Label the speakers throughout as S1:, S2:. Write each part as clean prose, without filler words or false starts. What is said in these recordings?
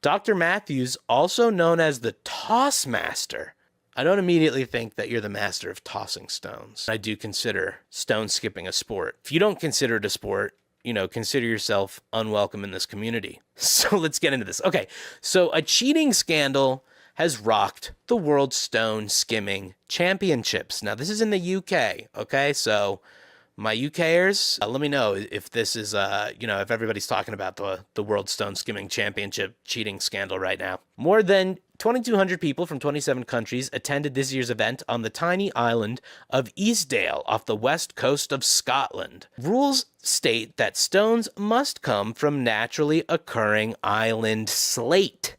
S1: Dr. Matthews, also known as the Toss Master. I don't immediately think that you're the master of tossing stones. I do consider stone skipping a sport. If you don't consider it a sport, consider yourself unwelcome in this community. So let's get into this. Okay, so a cheating scandal has rocked the World Stone Skimming Championships. Now, this is in the UK, okay? So my UKers, let me know if this is, if everybody's talking about the World Stone Skimming Championship cheating scandal right now. More than 2,200 people from 27 countries attended this year's event on the tiny island of Eastdale off the west coast of Scotland. Rules state that stones must come from naturally occurring island slate.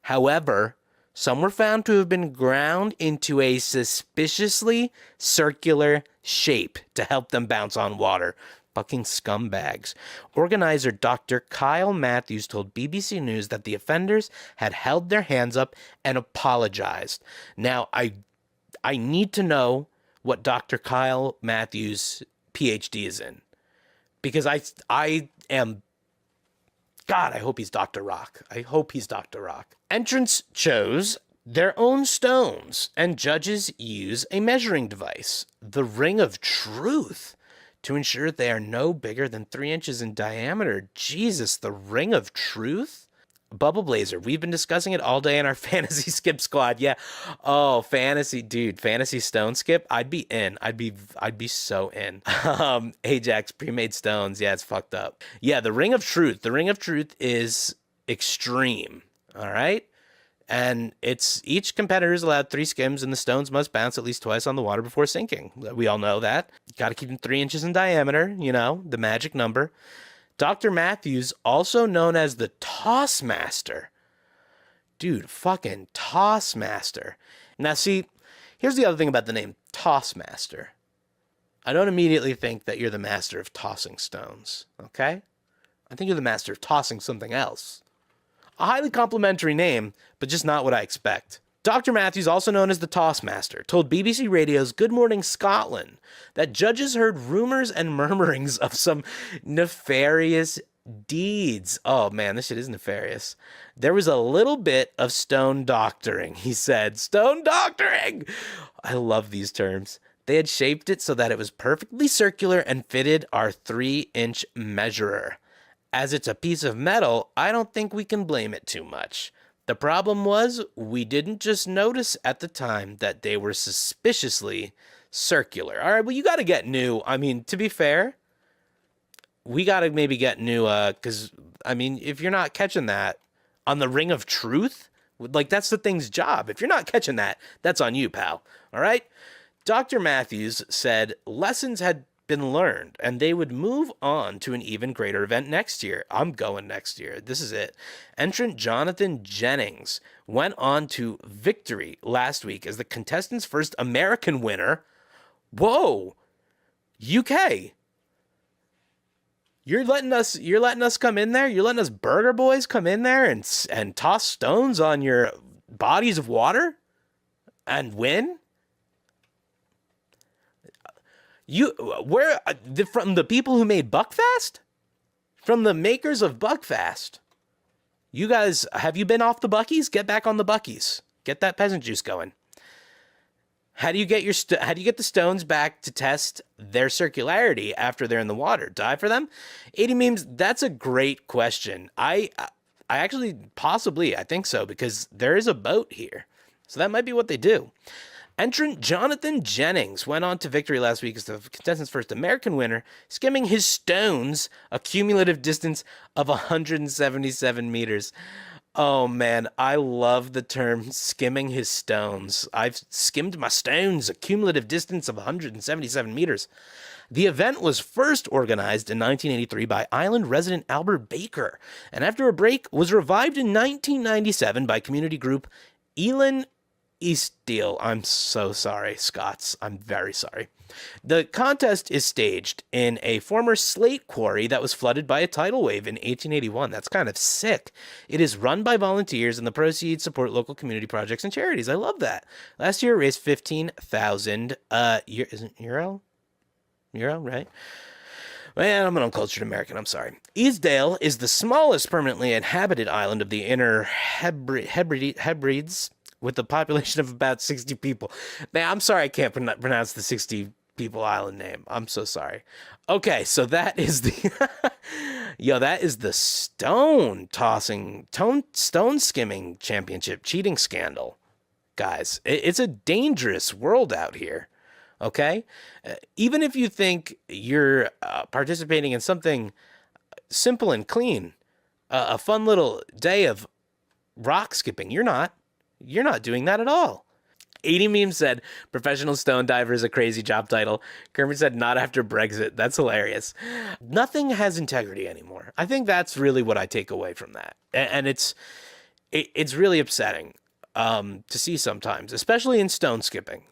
S1: However, some were found to have been ground into a suspiciously circular shape to help them bounce on water. Fucking scumbags. Organizer Dr. Kyle Matthews told BBC News that the offenders had held their hands up and apologized. Now, I need to know what Dr. Kyle Matthews' PhD is in. Because I am... God, I hope he's Dr. Rock. I hope he's Dr. Rock. Entrants chose their own stones, and judges use a measuring device, the Ring of Truth, to ensure they are no bigger than 3 inches in diameter. Jesus, the Ring of Truth? Bubble Blazer, we've been discussing it all day in our fantasy skip squad. Yeah. Oh, fantasy stone skip. I'd be in. I'd be so in. Ajax pre-made stones. Yeah, it's fucked up. Yeah, the Ring of Truth. The Ring of Truth is extreme. All right. And each competitor is allowed 3 skims, and the stones must bounce at least twice on the water before sinking. We all know that. Got to keep them 3 inches in diameter, the magic number. Dr. Matthews, also known as the Toss Master. Dude, fucking Toss Master. Now, see, here's the other thing about the name Toss Master. I don't immediately think that you're the master of tossing stones, okay? I think you're the master of tossing something else. A highly complimentary name, but just not what I expect. Dr. Matthews, also known as the Toss Master, told BBC Radio's Good Morning Scotland that judges heard rumors and murmurings of some nefarious deeds. Oh man, this shit is nefarious. There was a little bit of stone doctoring, he said. Stone doctoring! I love these terms. They had shaped it so that it was perfectly circular and fitted our 3-inch measurer. As it's a piece of metal, I don't think we can blame it too much. The problem was, we didn't just notice at the time that they were suspiciously circular. All right, well, you got to get new. I mean, to be fair, we got to maybe get new, because, if you're not catching that on the Ring of Truth, that's the thing's job. If you're not catching that, that's on you, pal. All right? Dr. Matthews said lessons had been learned, and they would move on to an even greater event next year. I'm going next year. This is it. Entrant Jonathan Jennings went on to victory last week as the contestant's first American winner. Whoa, UK. You're letting us come in there? You're letting us burger boys come in there and toss stones on your bodies of water and win? From the people who made Buckfast? From the makers of Buckfast. You guys, have you been off the Buckies? Get back on the Buckies. Get that peasant juice going. How do you get the stones back to test their circularity after they're in the water? Die for them? 80 memes, that's a great question. I actually, possibly, I think so, because there is a boat here. So that might be what they do. Entrant Jonathan Jennings went on to victory last week as the contestant's first American winner, skimming his stones a cumulative distance of 177 meters. Oh man, I love the term skimming his stones. I've skimmed my stones a cumulative distance of 177 meters. The event was first organized in 1983 by island resident Albert Baker, and after a break was revived in 1997 by community group Elin Eastdale. I'm so sorry, Scots. I'm very sorry. The contest is staged in a former slate quarry that was flooded by a tidal wave in 1881. That's kind of sick. It is run by volunteers, and the proceeds support local community projects and charities. I love that. Last year, it raised 15,000 euro, right? Man, I'm an uncultured American. I'm sorry. Easdale is the smallest permanently inhabited island of the Inner Hebrides, with a population of about 60 people. Man, I'm sorry I can't pronounce the 60 people island name. I'm so sorry. Okay, so that is the that is the stone skimming championship cheating scandal. Guys, it's a dangerous world out here. Okay? Even if you think you're participating in something simple and clean, a fun little day of rock skipping, you're not. You're not doing that at all. 80 Memes said, professional stone diver is a crazy job title. Kermit said, not after Brexit. That's hilarious. Nothing has integrity anymore. I think that's really what I take away from that. And it's really upsetting to see sometimes, especially in stone skipping.